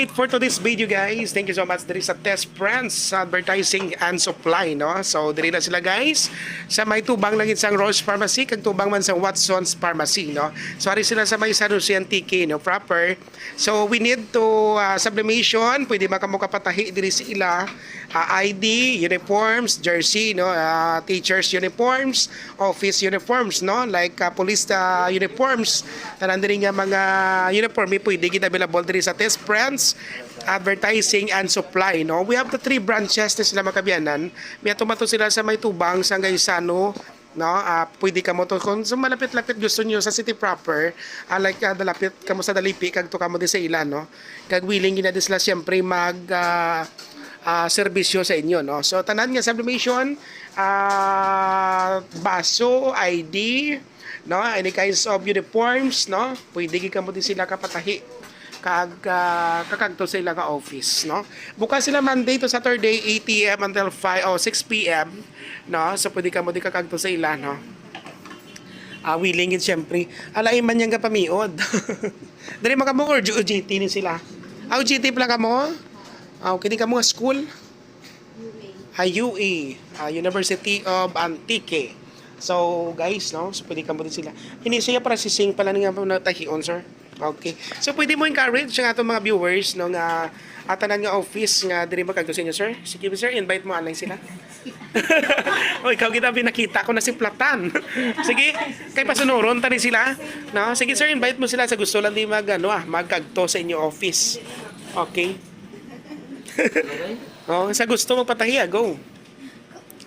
For today's video guys, thank you so much diri sa Test Friends Advertising and Supply, no? So diri na sila guys sa may tubang lang isang Rose Pharmacy kag tubang man sa Watson's Pharmacy, no? So ari sila sa may San Jose Antique, no, proper. So we need to sublimation, pwede makamo kapatahi diri sa ila ID, uniforms, jersey, no, teachers uniforms, office uniforms, no, like police uniforms, tanan diri nga mga uniform pwede gid available diri sa Test Friends Advertising and Supply, no. We have the 3 branches na sila makabiyanan. May tumato sila sa may tubang sa Gaisano, no. Pwede ka mo to kung so malapit-lapit gusto niyo sa city proper, like dalapit kamo sa Dalipi kag to kamo di sa ilan, no. Kag willing gina sila siyempre mag serbisyo sa inyo, no. So tanan nga sublimation, baso, ID, no, any kinds of uniforms, no, pwede gid kamo din sila kapatahi kakagto sa ilang office, no. Bukas sila Monday to Saturday 8 AM until 6 PM, no. So pwede ka mo di kakagto sa ila, no. Willing gid syempre. Alay man yang kapamiod. Dali makamo or GT ni sila. GT pala kamo? Kini kamo nga school? UA, University of Antique. So guys, no, so pwede ka mo din sila. Hindi siya para sising pala nga natahion, sir. Okay. So pwede mo encourage ang atong mga viewers, no, nga atanan nga office nga diri magkagto sa inyo, sir. Sige sir, invite mo alay sila. O ikaw kita pinakita ko na si Platan. Sige, kay pasunuron tani sila, no. Sige sir, invite mo sila sa gusto lang di magkagto sa inyo office. Okay. Sa gusto magpatahiya, go.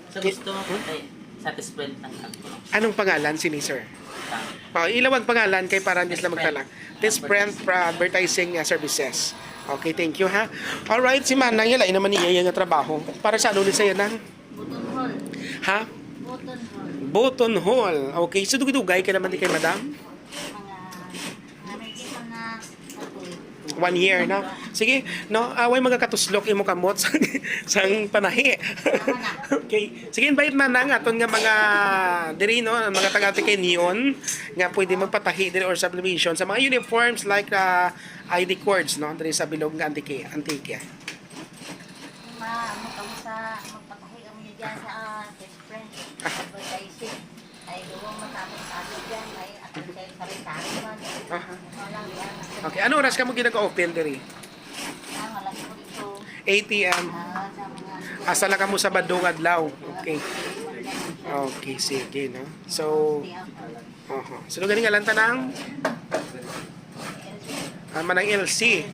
Sa gusto mo satisfied ng ako. Anong pangalan si sir? Ilawag pangalan kay para hindi sila magtala. Test Friends Advertising Services. Okay, thank you ha. Alright, si Manang yala naman niya yung trabaho. Para sa ano ni sa'yo nang? Button hall. Ha? Button hall. Button hall. Okay, so dugay-dugay ka naman di kay madam? Mga 1 year na. Sige, no, away magakatuslok imo kamot sang panahi. Okay. Sige, invite man nga aton nga mga diri, no, mga taga Neon nga pwede magpatahi diri or sublimation sa mga uniforms like ID cords, no, diri sa bilog nga Antique. magpatahi kami niya dyan sa Test Friends Advertising. Ay, doon matapos kami dyan. Ay, atin kayo sari-sari man. Walang yan. Okay, ano oras ka mo ginag-open diri? Alam ko dito. 8 PM. Sa mga Asa lang ka mo sa Badong Adlaw. Okay. Okay, sige, no. So, so galing nga lang tanang manang LC.